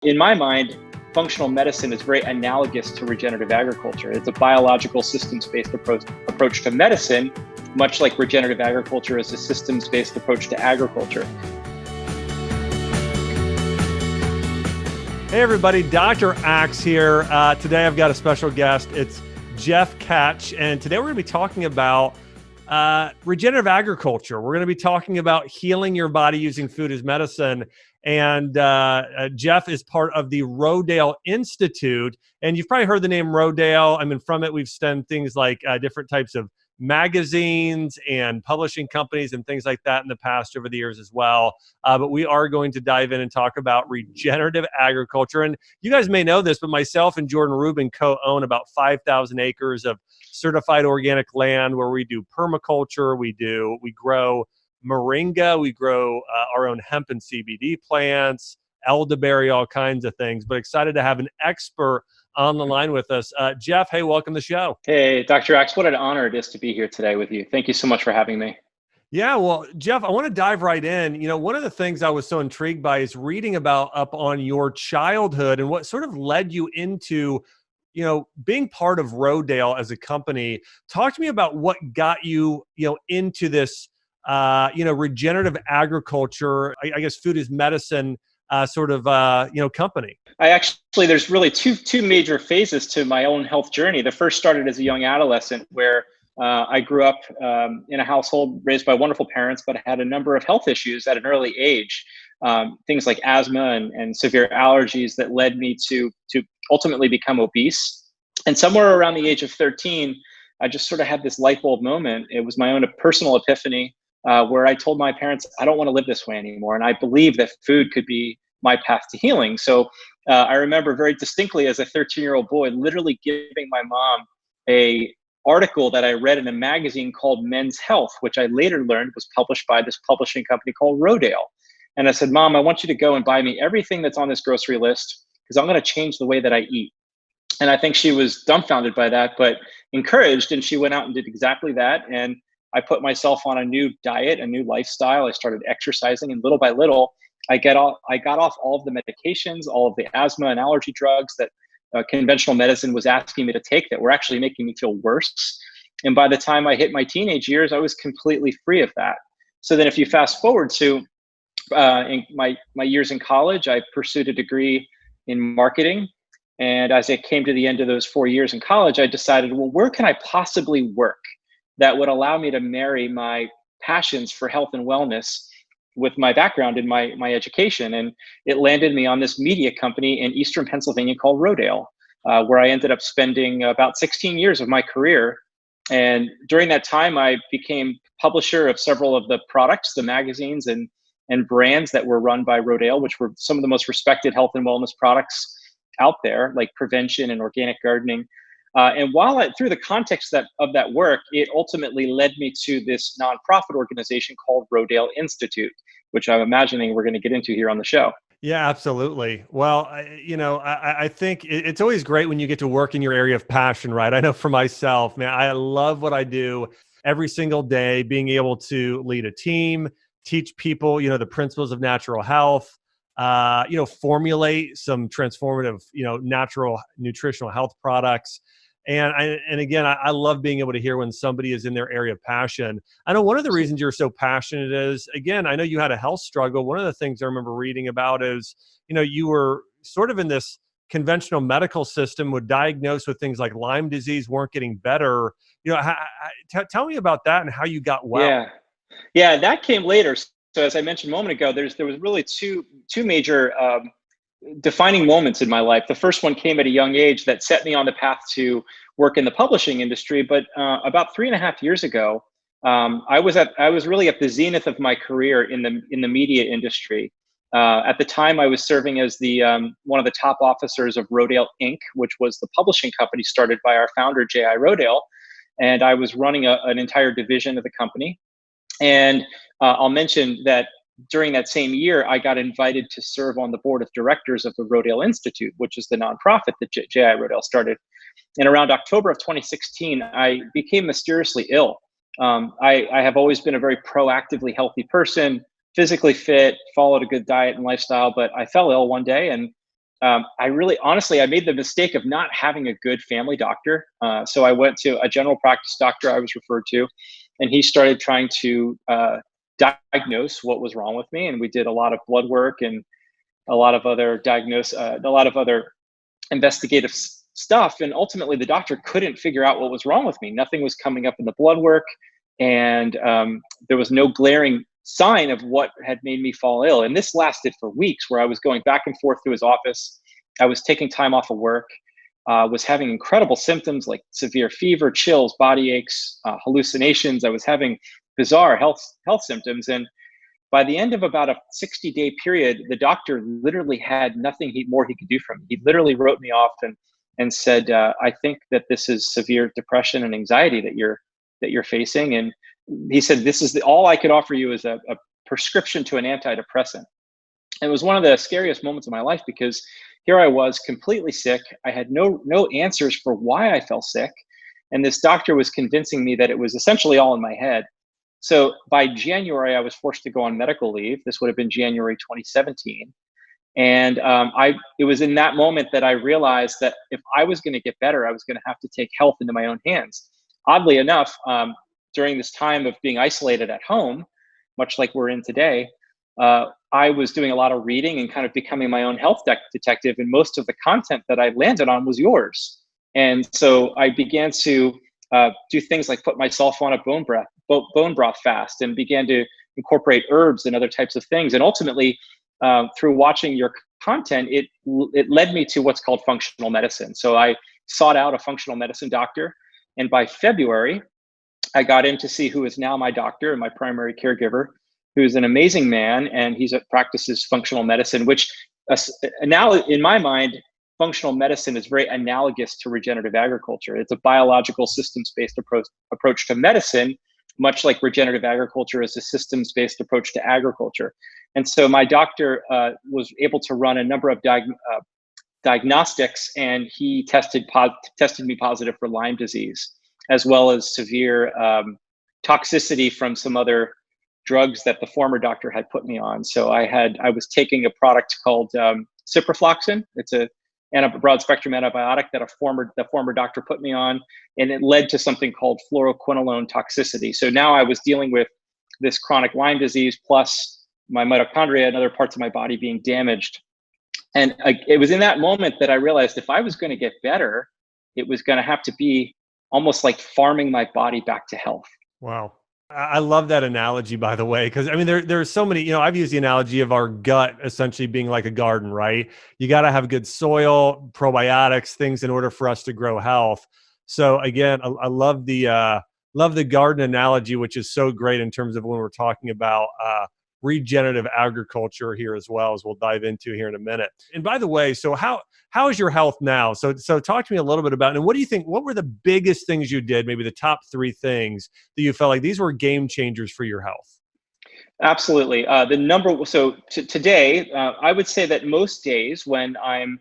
In my mind, functional medicine is very analogous to regenerative agriculture. It's a biological systems-based approach to medicine, much like regenerative agriculture is a systems-based approach to agriculture. Hey everybody, Dr. Axe here. Today I've got a special guest. It's Jeff Tkach, and today we're going to be talking about regenerative agriculture. We're going to be talking about healing your body using food as medicine. And Jeff is part of the Rodale Institute. And you've probably heard the name Rodale. I mean, from it, we've done things like different types of magazines and publishing companies and things like that in the past over the years as well. But we are going to dive in and talk about regenerative agriculture. And you guys may know this, but myself and Jordan Rubin co-own about 5,000 acres of certified organic land where we do permaculture, we grow moringa, we grow our own hemp and CBD plants, elderberry, all kinds of things. But excited to have an expert on the line with us. Jeff, hey, welcome to the show. Hey, Dr. Axe, what an honor it is to be here today with you. Thank you so much for having me. Yeah, well, Jeff, I want to dive right in. You know, one of the things I was so intrigued by is reading about up on your childhood and what sort of led you into, you know, being part of Rodale as a company. Talk to me about what got you, into this, regenerative agriculture, I guess food is medicine company. There's really two major phases to my own health journey. The first started as a young adolescent where I grew up in a household raised by wonderful parents, but had a number of health issues at an early age. Things like asthma and severe allergies that led me to ultimately become obese. And somewhere around the age of 13, I just sort of had this light bulb moment. It was my own personal epiphany where I told my parents, I don't want to live this way anymore. And I believe that food could be my path to healing. So I remember very distinctly as a 13-year-old boy, literally giving my mom a article that I read in a magazine called Men's Health, which I later learned was published by this publishing company called Rodale. And I said, Mom, I want you to go and buy me everything that's on this grocery list because I'm going to change the way that I eat. And I think she was dumbfounded by that, but encouraged. And she went out and did exactly that. And I put myself on a new diet, a new lifestyle. I started exercising, and little by little, I got off all of the medications, all of the asthma and allergy drugs that conventional medicine was asking me to take that were actually making me feel worse. And by the time I hit my teenage years, I was completely free of that. So then if you fast forward to in my years in college, I pursued a degree in marketing. And as I came to the end of those 4 years in college, I decided, well, where can I possibly work that would allow me to marry my passions for health and wellness with my background in my education? And it landed me on this media company in Eastern Pennsylvania called Rodale, where I ended up spending about 16 years of my career. And during that time, I became publisher of several of the products, the magazines and brands that were run by Rodale, which were some of the most respected health and wellness products out there, like prevention and organic gardening. And through the context of that work, it ultimately led me to this nonprofit organization called Rodale Institute, which I'm imagining we're going to get into here on the show. Yeah, absolutely. Well, I think it's always great when you get to work in your area of passion, right? I know for myself, man, I love what I do every single day, being able to lead a team, teach people, the principles of natural health, formulate some transformative, natural nutritional health products. And again, I love being able to hear when somebody is in their area of passion. I know one of the reasons you're so passionate is, again, I know you had a health struggle. One of the things I remember reading about is, you were sort of in this conventional medical system, would diagnose with things like Lyme disease, weren't getting better. Tell me about that and how you got well. Yeah, that came later. So as I mentioned a moment ago, there was really two major defining moments in my life. The first one came at a young age that set me on the path to work in the publishing industry. But about 3.5 years ago, I was really at the zenith of my career in the media industry. At the time, I was serving as the one of the top officers of Rodale Inc., which was the publishing company started by our founder, J.I. Rodale, and I was running an entire division of the company. And I'll mention that during that same year, I got invited to serve on the board of directors of the Rodale Institute, which is the nonprofit that J.I. Rodale started. And around October of 2016, I became mysteriously ill. I have always been a very proactively healthy person, physically fit, followed a good diet and lifestyle, but I fell ill one day and I really, honestly, I made the mistake of not having a good family doctor. So I went to a general practice doctor I was referred to, and he started trying to diagnose what was wrong with me. And we did a lot of blood work and a lot of other investigative stuff. And ultimately, the doctor couldn't figure out what was wrong with me. Nothing was coming up in the blood work, and there was no glaring sign of what had made me fall ill. And this lasted for weeks, where I was going back and forth to his office. I was taking time off of work, was having incredible symptoms like severe fever, chills, body aches, hallucinations. I was having bizarre health symptoms. And by the end of about a 60-day period, the doctor literally had nothing more he could do for me. He literally wrote me off and said, "I think that this is severe depression and anxiety that you're facing." And he said, "This is all I could offer you is a prescription to an antidepressant." And it was one of the scariest moments of my life, because here I was completely sick. I had no answers for why I felt sick, and this doctor was convincing me that it was essentially all in my head. So by January, I was forced to go on medical leave. This would have been January 2017. And it was in that moment that I realized that if I was going to get better, I was going to have to take health into my own hands. Oddly enough, during this time of being isolated at home, much like we're in today, I was doing a lot of reading and kind of becoming my own health detective. And most of the content that I landed on was yours. And so I began to do things like put myself on a bone broth fast, and began to incorporate herbs and other types of things. And ultimately, through watching your content, it led me to what's called functional medicine. So I sought out a functional medicine doctor, and by February, I got in to see who is now my doctor and my primary caregiver, who's an amazing man, and practices functional medicine, which now in my mind, functional medicine is very analogous to regenerative agriculture. It's a biological systems-based approach to medicine, much like regenerative agriculture is a systems-based approach to agriculture. And so my doctor was able to run a number of diagnostics, and he tested me positive for Lyme disease, as well as severe toxicity from some other drugs that the former doctor had put me on. So I was taking a product called ciprofloxacin. It's a broad spectrum antibiotic that the former doctor put me on, and it led to something called fluoroquinolone toxicity. So now I was dealing with this chronic Lyme disease, plus my mitochondria and other parts of my body being damaged. And it was in that moment that I realized if I was going to get better, it was going to have to be almost like farming my body back to health. Wow. I love that analogy, by the way, because I mean, there's so many, I've used the analogy of our gut essentially being like a garden, right? You got to have good soil, probiotics, things in order for us to grow health. So again, I love the garden analogy, which is so great in terms of when we're talking about regenerative agriculture here, as well, as we'll dive into here in a minute. And by the way, so how is your health now? So talk to me a little bit about, and what do you think, what were the biggest things you did, maybe the top 3 things that you felt like these were game changers for your health? Absolutely. Today, I would say that most days when I'm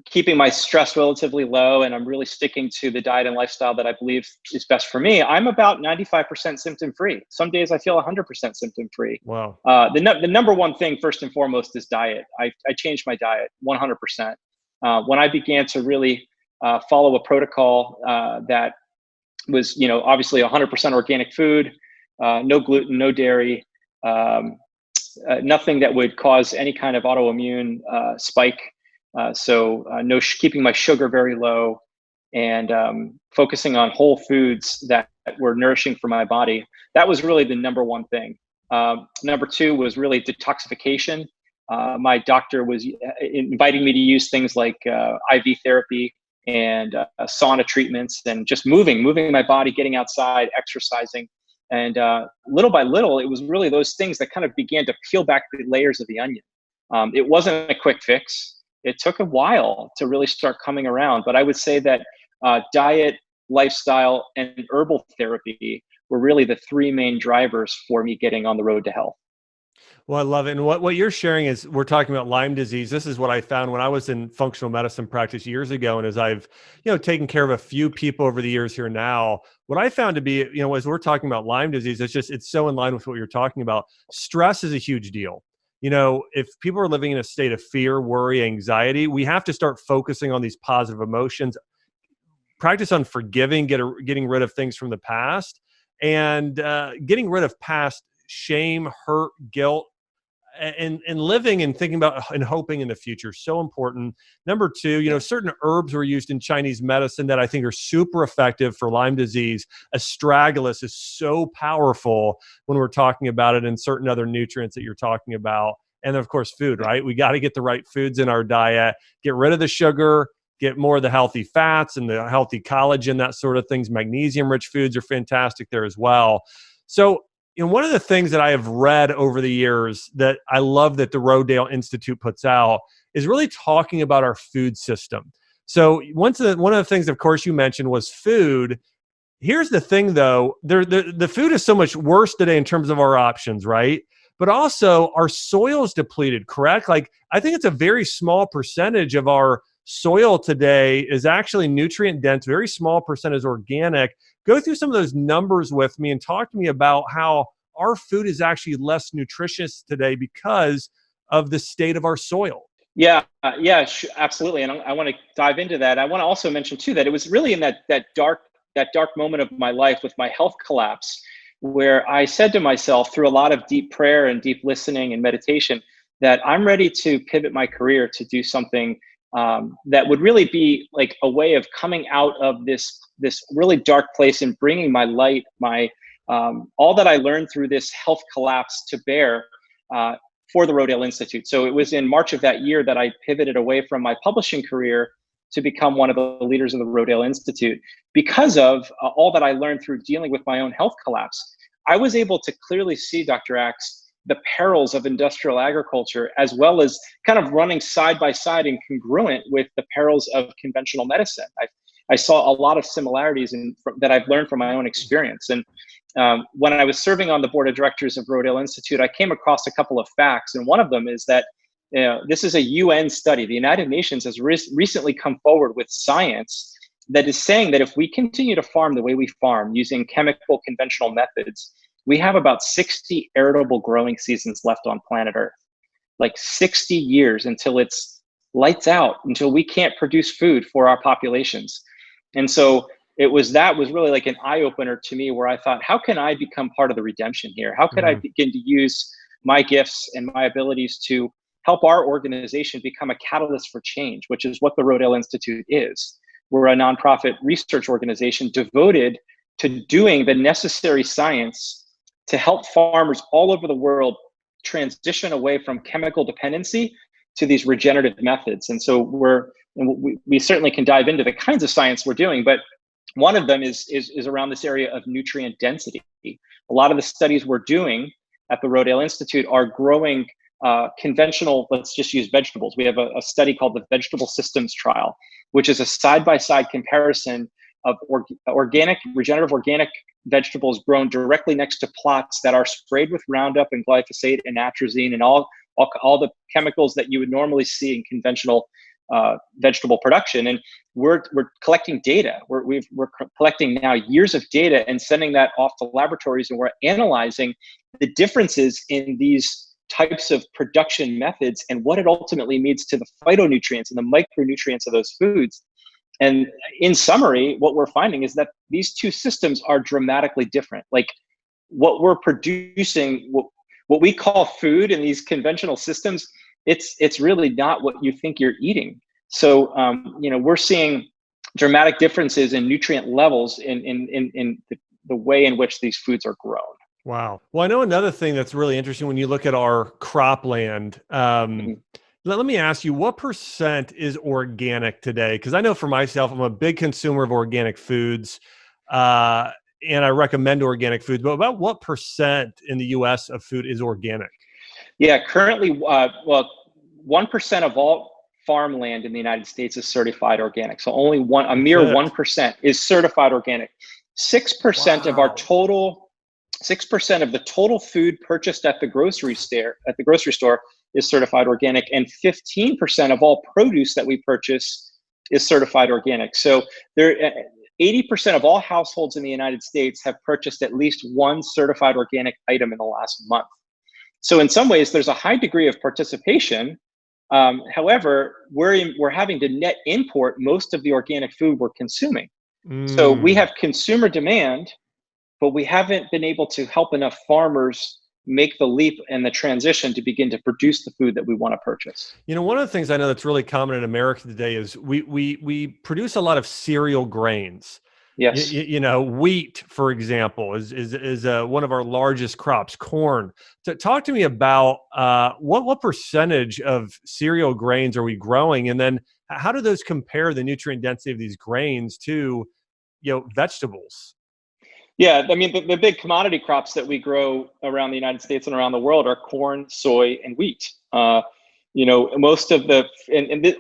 keeping my stress relatively low and I'm really sticking to the diet and lifestyle that I believe is best for me, I'm about 95% symptom free. Some days I feel 100% symptom free. Wow. The number one thing, first and foremost, is diet. I changed my diet 100%. When I began to really follow a protocol that was, obviously 100% organic food, no gluten, no dairy, nothing that would cause any kind of autoimmune spike. No, keeping my sugar very low, and focusing on whole foods that were nourishing for my body. That was really the number one thing. Number 2 was really detoxification. My doctor was inviting me to use things like IV therapy and sauna treatments, and just moving my body, getting outside, exercising. And little by little, it was really those things that kind of began to peel back the layers of the onion. It wasn't a quick fix. It took a while to really start coming around, but I would say that diet, lifestyle, and herbal therapy were really the 3 main drivers for me getting on the road to health. Well, I love it. And what you're sharing is, we're talking about Lyme disease. This is what I found when I was in functional medicine practice years ago. And as I've, taken care of a few people over the years here now, what I found to be, as we're talking about Lyme disease, it's so in line with what you're talking about. Stress is a huge deal. if people are living in a state of fear, worry, anxiety, we have to start focusing on these positive emotions, practice on forgiving, getting rid of things from the past, and getting rid of past shame, hurt, guilt, and living and thinking about and hoping in the future. So important. Number two, certain herbs were used in Chinese medicine that I think are super effective for Lyme disease. Astragalus is so powerful when we're talking about it, and certain other nutrients that you're talking about. And of course, food, right? We got to get the right foods in our diet, get rid of the sugar, get more of the healthy fats and the healthy collagen, that sort of things. Magnesium rich foods are fantastic there as well. So, one of the things that I have read over the years that I love that the Rodale Institute puts out is really talking about our food system. So one of the things, of course, you mentioned was food. Here's the thing, though. The food is so much worse today in terms of our options, right? But also our soil is depleted, correct? Like, I think it's a very small percentage of our soil today is actually nutrient dense, very small percentage organic. Go through some of those numbers with me and talk to me about how our food is actually less nutritious today because of the state of our soil. Yeah, absolutely. And I want to dive into that. I want to also mention too that it was really in that dark moment of my life with my health collapse, where I said to myself through a lot of deep prayer and deep listening and meditation that I'm ready to pivot my career to do something that would really be like a way of coming out of this really dark place and bringing my light, my all that I learned through this health collapse to bear for the Rodale Institute. So it was in March of that year that I pivoted away from my publishing career to become one of the leaders of the Rodale Institute. Because of all that I learned through dealing with my own health collapse, I was able to clearly see, Dr. Axe, the perils of industrial agriculture, as well as kind of running side by side and congruent with the perils of conventional medicine. I saw a lot of similarities that I've learned from my own experience. And when I was serving on the board of directors of Rodale Institute, I came across a couple of facts. And one of them is that this is a UN study. The United Nations has recently come forward with science that is saying that if we continue to farm the way we farm using chemical conventional methods, we have about 60 arable growing seasons left on planet Earth, like 60 years until it's lights out, until we can't produce food for our populations. And so it was really like an eye opener to me, where I thought, how can I become part of the redemption here? How could I begin to use my gifts and my abilities to help our organization become a catalyst for change, which is what the Rodale Institute is. We're a nonprofit research organization devoted to doing the necessary science to help farmers all over the world transition away from chemical dependency to these regenerative methods. And so we certainly can dive into the kinds of science we're doing, but one of them is around this area of nutrient density. A lot of the studies we're doing at the Rodale Institute are growing conventional, let's just use vegetables. We have a study called the Vegetable Systems Trial, which is a side-by-side comparison of regenerative organic vegetables grown directly next to plots that are sprayed with Roundup and glyphosate and atrazine and all the chemicals that you would normally see in conventional vegetable production. And we're collecting data. We're collecting now years of data and sending that off to laboratories, and we're analyzing the differences in these types of production methods and what it ultimately means to the phytonutrients and the micronutrients of those foods. And in summary, what we're finding is that these two systems are dramatically different. Like what we're producing, what we call food in these conventional systems, it's really not what you think you're eating. So, we're seeing dramatic differences in nutrient levels in the way in which these foods are grown. Wow. Well, I know another thing that's really interesting when you look at our cropland. Let me ask you, what % is organic today? Because I know for myself, I'm a big consumer of organic foods, and I recommend organic foods. But about what % in the U.S. of food is organic? Yeah, currently, 1% of all farmland in the United States is certified organic. So only a mere 1% is certified organic. 6% of our total, 6% of the total food purchased at the grocery store is certified organic, and 15% of all produce that we purchase is certified organic. So 80% of all households in the United States have purchased at least one certified organic item in the last month. So in some ways, there's a high degree of participation. However, we're having to net import most of the organic food we're consuming. So we Mm. have consumer demand, but we haven't been able to help enough farmers make the leap and the transition to begin to produce the food that we want to purchase. You know, one of the things I know that's really common in America today is we produce a lot of cereal grains. Yes. You know, wheat, for example, is one of our largest crops. Corn. Talk to me about what percentage of cereal grains are we growing, and then how do those compare the nutrient density of these grains to vegetables? Yeah, I mean, the big commodity crops that we grow around the United States and around the world are corn, soy, and wheat. Most of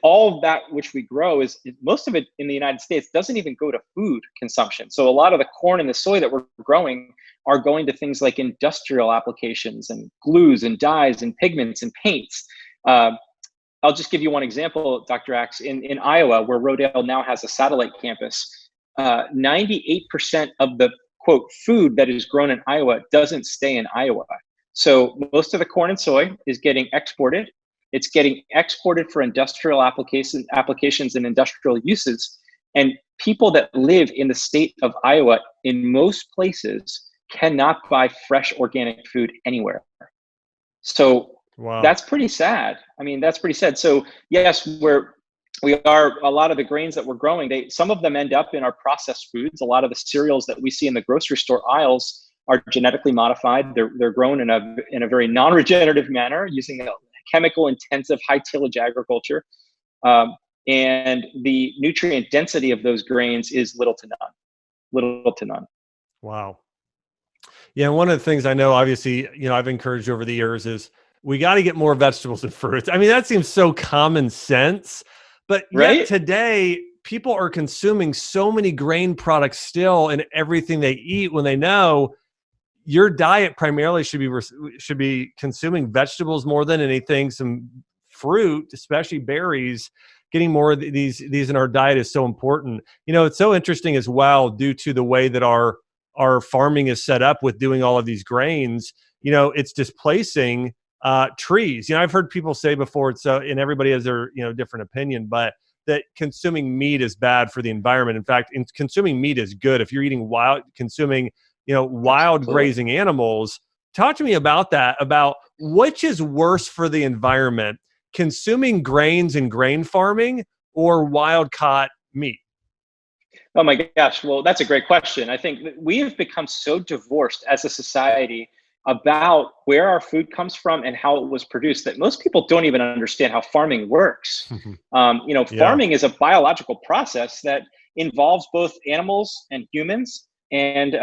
all of that which we grow is most of it in the United States doesn't even go to food consumption. So a lot of the corn and the soy that we're growing are going to things like industrial applications and glues and dyes and pigments and paints. I'll just give you one example, Dr. Axe. In Iowa, where Rodale now has a satellite campus, 98% of the quote food that is grown in Iowa doesn't stay in Iowa. So most of the corn and soy is getting exported. It's getting exported for industrial applications and industrial uses. And people that live in the state of Iowa, in most places, cannot buy fresh organic food anywhere. So Wow. that's pretty sad. I mean, that's pretty sad. So yes, we are a lot of the grains that we're growing, some of them end up in our processed foods. A lot of the cereals that we see in the grocery store aisles are genetically modified. They're grown in a very non-regenerative manner using a chemical intensive high tillage agriculture. And the nutrient density of those grains is little to none. Wow. Yeah, one of the things I know, obviously, I've encouraged over the years is we got to get more vegetables and fruits. I mean, that seems so common sense, but yet Right? today people are consuming so many grain products still in everything they eat when they know your diet primarily should be consuming vegetables more than anything, some fruit, especially berries. Getting more of these in our diet is so important. It's so interesting as well due to the way that our farming is set up with doing all of these grains. It's displacing trees. I've heard people say before, and everybody has their different opinion, but that consuming meat is bad for the environment. In fact, consuming meat is good if you're eating consuming wild Absolutely. grazing animals. Talk to me about that, about which is worse for the environment, consuming grains and grain farming or wild caught meat? Oh my gosh. Well, that's a great question. I think that we have become so divorced as a society about where our food comes from and how it was produced that most people don't even understand how farming works. Yeah. Farming is a biological process that involves both animals and humans and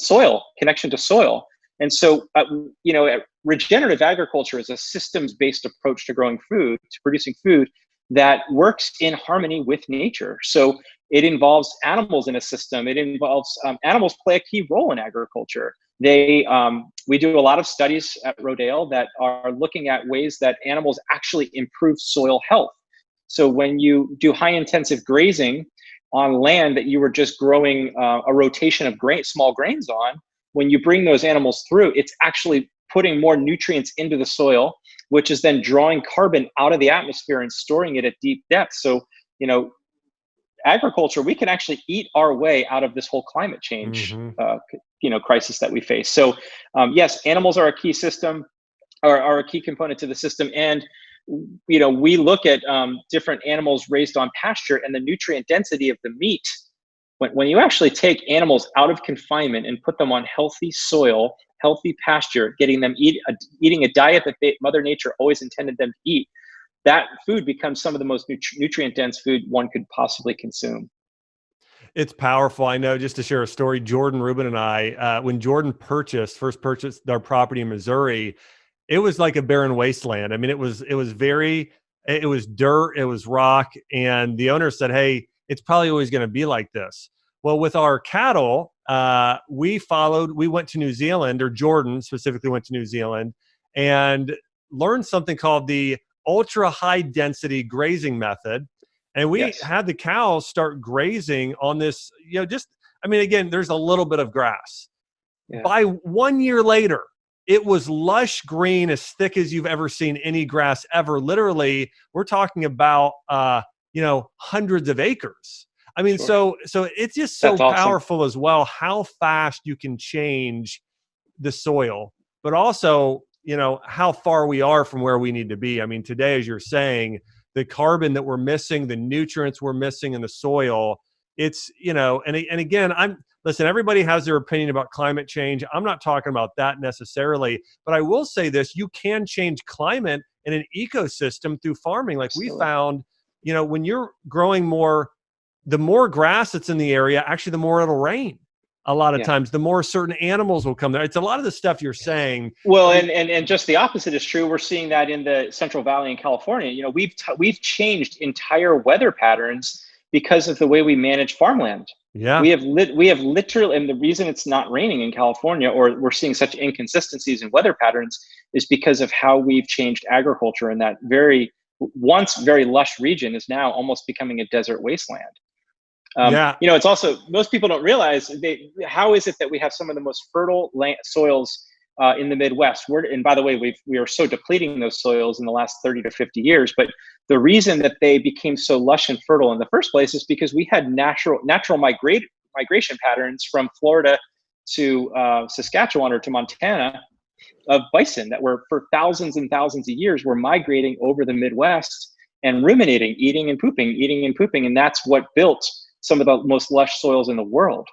soil connection to soil. And so, regenerative agriculture is a systems-based approach to growing food, to producing food that works in harmony with nature. So it involves animals in a system. It involves animals play a key role in agriculture. We do a lot of studies at Rodale that are looking at ways that animals actually improve soil health. So when you do high intensive grazing on land that you were just growing a rotation of small grains on, when you bring those animals through, it's actually putting more nutrients into the soil, which is then drawing carbon out of the atmosphere and storing it at deep depths. So, agriculture, we can actually eat our way out of this whole climate change, crisis that we face. So, yes, animals are a key system, are a key component to the system. And, we look at different animals raised on pasture and the nutrient density of the meat. When you actually take animals out of confinement and put them on healthy soil, healthy pasture, getting them eating a diet that Mother Nature always intended them to eat, that food becomes some of the most nutrient dense food one could possibly consume. It's powerful. I know, just to share a story, Jordan Rubin and I, when Jordan first purchased our property in Missouri, it was like a barren wasteland. I mean, it was dirt, it was rock. And the owner said, "Hey, it's probably always going to be like this." Well, with our cattle, we went to New Zealand, or Jordan specifically went to New Zealand, and learned something called the ultra high density grazing method. And we Yes. had the cows start grazing on this, again, there's a little bit of grass. Yeah. By 1 year later, it was lush green, as thick as you've ever seen any grass ever. Literally, we're talking about, hundreds of acres. I mean, Sure. so it's just so That's awesome. powerful as well, how fast you can change the soil, but also, how far we are from where we need to be. I mean, today, as you're saying, the carbon that we're missing, the nutrients we're missing in the soil, it's, and again, listen, everybody has their opinion about climate change. I'm not talking about that necessarily, but I will say this: you can change climate in an ecosystem through farming. Like we Absolutely. found, when you're growing more, the more grass that's in the area, actually, the more it'll rain. A lot of Yeah. times, the more certain animals will come there. It's a lot of the stuff you're saying. Well, I mean, and just the opposite is true. We're seeing that in the Central Valley in California. We've changed entire weather patterns because of the way we manage farmland. yeah, We have literally, and the reason it's not raining in California, or we're seeing such inconsistencies in weather patterns, is because of how we've changed agriculture. And that once very lush region is now almost becoming a desert wasteland. yeah. It's also, most people don't realize how is it that we have some of the most fertile soils in the Midwest. And by the way, we are so depleting those soils in the last 30 to 50 years. But the reason that they became so lush and fertile in the first place is because we had natural migration patterns from Florida to Saskatchewan or to Montana of bison that were, for thousands and thousands of years, were migrating over the Midwest and ruminating, eating and pooping. And that's what built some of the most lush soils in the world.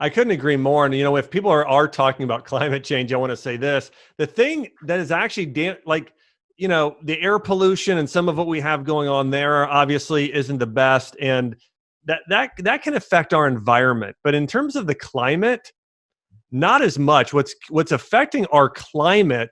I couldn't agree more. And, if people are talking about climate change, I want to say this: the thing that is actually the air pollution and some of what we have going on there obviously isn't the best. And that can affect our environment. But in terms of the climate, not as much. What's affecting our climate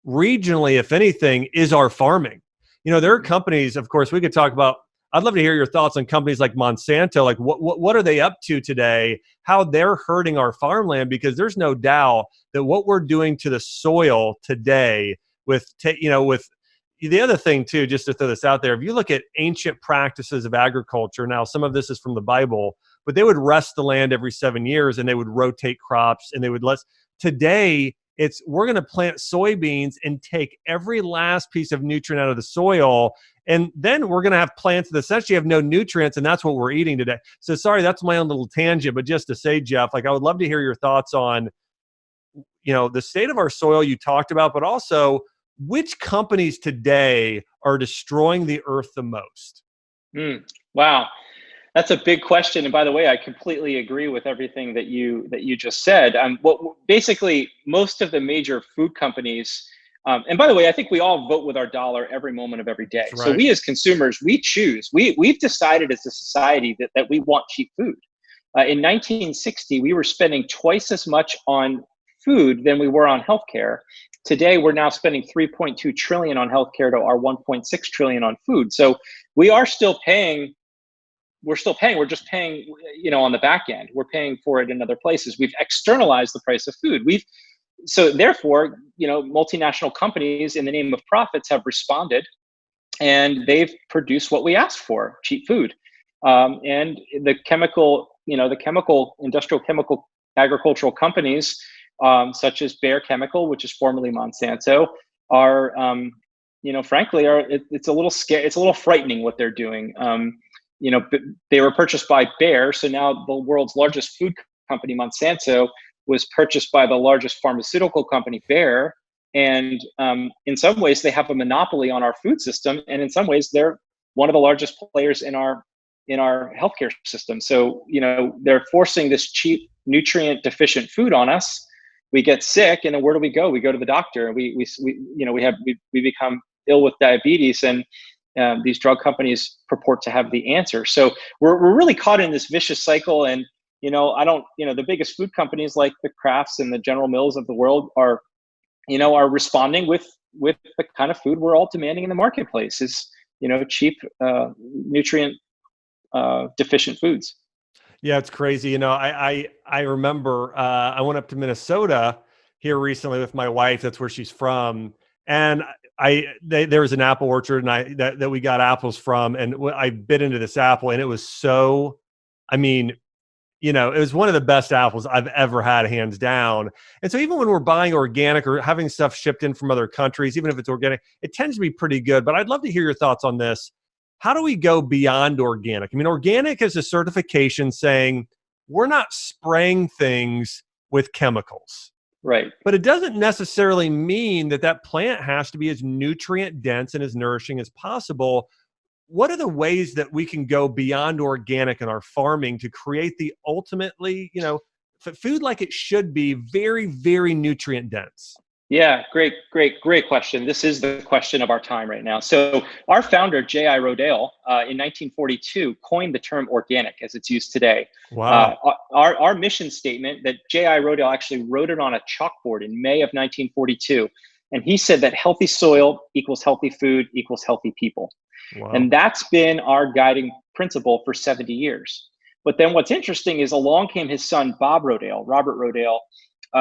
regionally, if anything, is our farming. There are companies, of course, we could talk about. I'd love to hear your thoughts on companies like Monsanto. Like, what are they up to today? How they're hurting our farmland? Because there's no doubt that what we're doing to the soil today, with the other thing too, just to throw this out there, if you look at ancient practices of agriculture, now some of this is from the Bible, but they would rest the land every 7 years and they would rotate crops and they would today we're going to plant soybeans and take every last piece of nutrient out of the soil. And then we're going to have plants that essentially have no nutrients. And that's what we're eating today. So sorry, that's my own little tangent. But just to say, Jeff, like, I would love to hear your thoughts on, the state of our soil you talked about, but also which companies today are destroying the earth the most? Wow. That's a big question. And by the way, I completely agree with everything that you just said. Basically, most of the major food companies, and by the way, I think we all vote with our dollar every moment of every day. That's So right. we as consumers, we choose. We've decided as a society that we want cheap food. In 1960, we were spending twice as much on food than we were on healthcare. Today, we're now spending 3.2 trillion on healthcare to our 1.6 trillion on food. So we are still paying. We're still paying. We're just paying, on the back end. We're paying for it in other places. We've externalized the price of food. So therefore, multinational companies, in the name of profits, have responded, and they've produced what we asked for: cheap food. And the industrial chemical agricultural companies, such as Bayer Chemical, which is formerly Monsanto, are, frankly, it's a little scary. It's a little frightening what they're doing. They were purchased by Bayer, so now the world's largest food company, Monsanto, was purchased by the largest pharmaceutical company, Bayer. And in some ways, they have a monopoly on our food system, and in some ways, they're one of the largest players in our healthcare system. So they're forcing this cheap, nutrient deficient food on us. We get sick, and then where do we go? We go to the doctor. We become ill with diabetes, and these drug companies purport to have the answer. So we're really caught in this vicious cycle. And the biggest food companies like the Krafts and the General Mills of the world are responding with the kind of food we're all demanding in the marketplace: is cheap, nutrient deficient foods. Yeah, it's crazy. I remember I went up to Minnesota here recently with my wife. That's where she's from, and there was an apple orchard, and that we got apples from, and I bit into this apple, and it was so, I mean, it was one of the best apples I've ever had, hands down. And so even when we're buying organic or having stuff shipped in from other countries, even if it's organic, it tends to be pretty good. But I'd love to hear your thoughts on this. How do we go beyond organic? I mean, organic is a certification saying we're not spraying things with chemicals. Right. But it doesn't necessarily mean that that plant has to be as nutrient dense and as nourishing as possible. What are the ways that we can go beyond organic in our farming to create the ultimately, food like it should be, very, very nutrient dense? Yeah, great question. This is the question of our time right now. So our founder, J.I. Rodale, in 1942, coined the term organic as it's used today. Wow. Our mission statement that J.I. Rodale actually wrote it on a chalkboard in May of 1942. And he said that healthy soil equals healthy food equals healthy people. Wow. And that's been our guiding principle for 70 years. But then what's interesting is along came his son, Robert Rodale.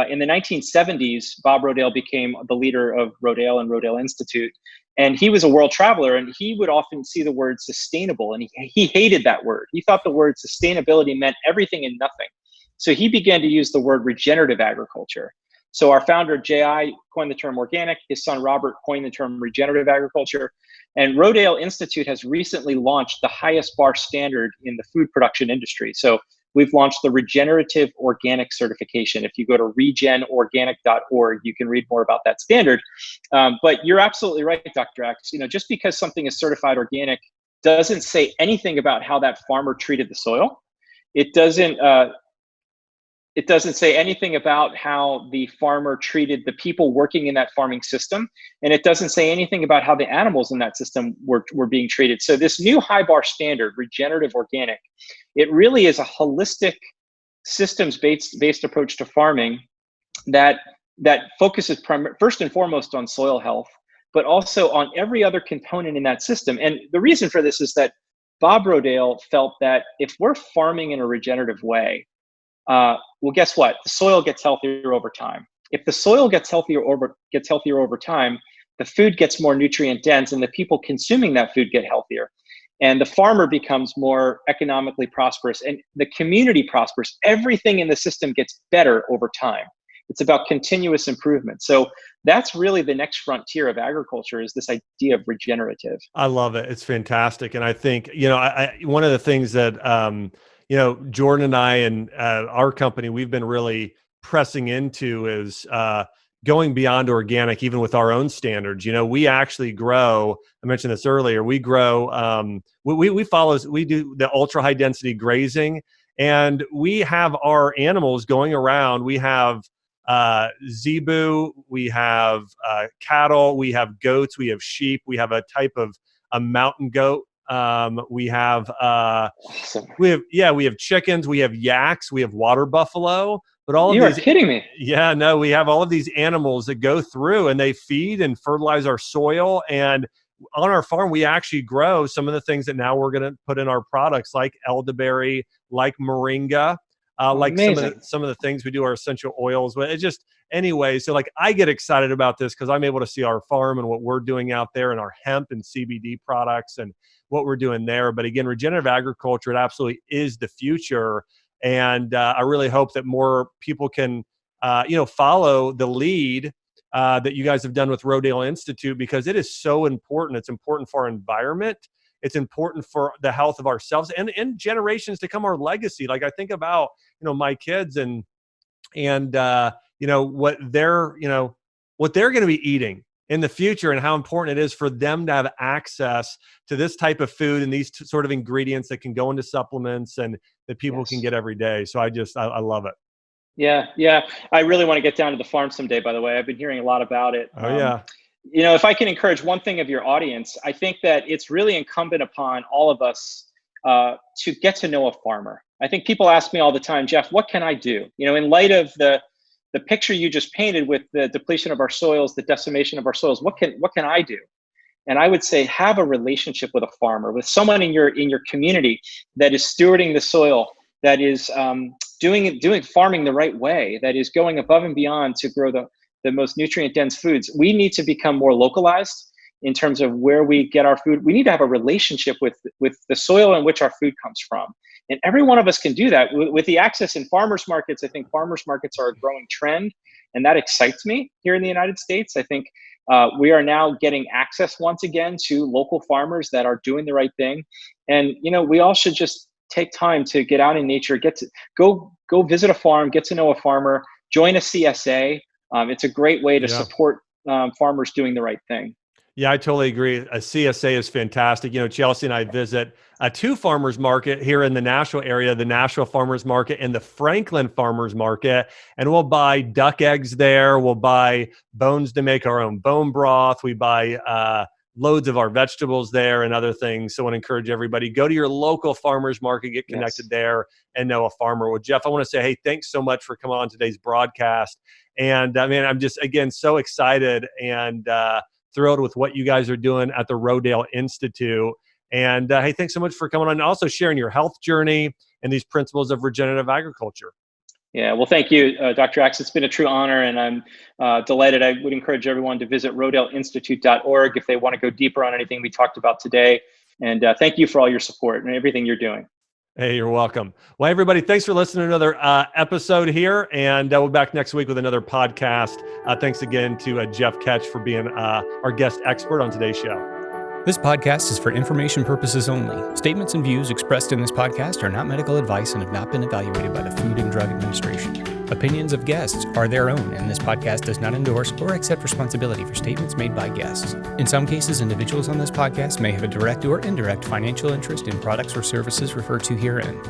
In the 1970s, Bob Rodale became the leader of Rodale and Rodale Institute. And he was a world traveler, and he would often see the word sustainable, and he hated that word. He thought the word sustainability meant everything and nothing. So he began to use the word regenerative agriculture. So our founder, J.I., coined the term organic. His son, Robert, coined the term regenerative agriculture. And Rodale Institute has recently launched the highest bar standard in the food production industry. So we've launched the Regenerative Organic Certification. If you go to regenorganic.org, you can read more about that standard. But you're absolutely right, Dr. Draxe. Just because something is certified organic doesn't say anything about how that farmer treated the soil. It doesn't say anything about how the farmer treated the people working in that farming system. And it doesn't say anything about how the animals in that system were being treated. So this new high bar standard, regenerative organic, it really is a holistic systems-based approach to farming that focuses first and foremost on soil health, but also on every other component in that system. And the reason for this is that Bob Rodale felt that if we're farming in a regenerative way, well, guess what? The soil gets healthier over time. If the soil gets healthier over time, the food gets more nutrient dense, and the people consuming that food get healthier. And the farmer becomes more economically prosperous, and the community prospers. Everything in the system gets better over time. It's about continuous improvement. So that's really the next frontier of agriculture, is this idea of regenerative. I love it. It's fantastic. And I think, one of the things that, Jordan and I and our company, we've been really pressing into is going beyond organic, even with our own standards. We actually grow, I mentioned this earlier, we grow, we do the ultra high density grazing, and we have our animals going around. We have zebu, we have cattle, we have goats, we have sheep, we have a type of a mountain goat. We have Awesome. we have chickens, we have yaks, we have water buffalo, but all You of are these, kidding me. yeah, no, we have all of these animals that go through and they feed and fertilize our soil. And on our farm, we actually grow some of the things that now we're going to put in our products, like elderberry, like moringa, like some of the things we do, our essential oils. But it just, anyway, so like I get excited about this because I'm able to see our farm and what we're doing out there, and our hemp and CBD products and what we're doing there. But again, regenerative agriculture, it absolutely is the future. And I really hope that more people can, follow the lead that you guys have done with Rodale Institute, because it is so important. It's important for our environment. It's important for the health of ourselves and generations to come, our legacy. Like I think about, my kids and what they're going to be eating in the future, and how important it is for them to have access to this type of food and these sort of ingredients that can go into supplements and that people can get every day. So I love it. Yeah. I really want to get down to the farm someday, by the way. I've been hearing a lot about it. Oh, yeah. If I can encourage one thing of your audience, I think that it's really incumbent upon all of us to get to know a farmer. I think people ask me all the time, Jeff, what can I do? In light of the picture you just painted with the depletion of our soils, the decimation of our soils, what can I do? And I would say, have a relationship with a farmer, with someone in your community that is stewarding the soil, that is doing farming the right way, that is going above and beyond to grow the most nutrient dense foods. We need to become more localized in terms of where we get our food. We need to have a relationship with the soil in which our food comes from. And every one of us can do that with the access in farmers markets. I think farmers markets are a growing trend, and that excites me here in the United States. I think we are now getting access once again to local farmers that are doing the right thing. And, we all should just take time to get out in nature, get to go visit a farm, get to know a farmer, join a CSA. It's a great way to support farmers doing the right thing. Yeah, I totally agree. A CSA is fantastic. Chelsea and I visit two farmers market here in the Nashville area, the Nashville Farmers Market and the Franklin Farmers Market. And we'll buy duck eggs there. We'll buy bones to make our own bone broth. We buy loads of our vegetables there and other things. So I want to encourage everybody, go to your local farmers market, get connected there and know a farmer. Well, Jeff, I want to say, hey, thanks so much for coming on today's broadcast. And I'm just, again, so excited and thrilled with what you guys are doing at the Rodale Institute. And hey, thanks so much for coming on and also sharing your health journey and these principles of regenerative agriculture. Yeah, well, thank you, Dr. Axe. It's been a true honor, and I'm delighted. I would encourage everyone to visit rodaleinstitute.org if they want to go deeper on anything we talked about today. And thank you for all your support and everything you're doing. Hey, you're welcome. Well, everybody, thanks for listening to another episode here. And we'll be back next week with another podcast. Thanks again to Jeff Tkach for being our guest expert on today's show. This podcast is for information purposes only. Statements and views expressed in this podcast are not medical advice and have not been evaluated by the Food and Drug Administration. Opinions of guests are their own, and this podcast does not endorse or accept responsibility for statements made by guests. In some cases, individuals on this podcast may have a direct or indirect financial interest in products or services referred to herein.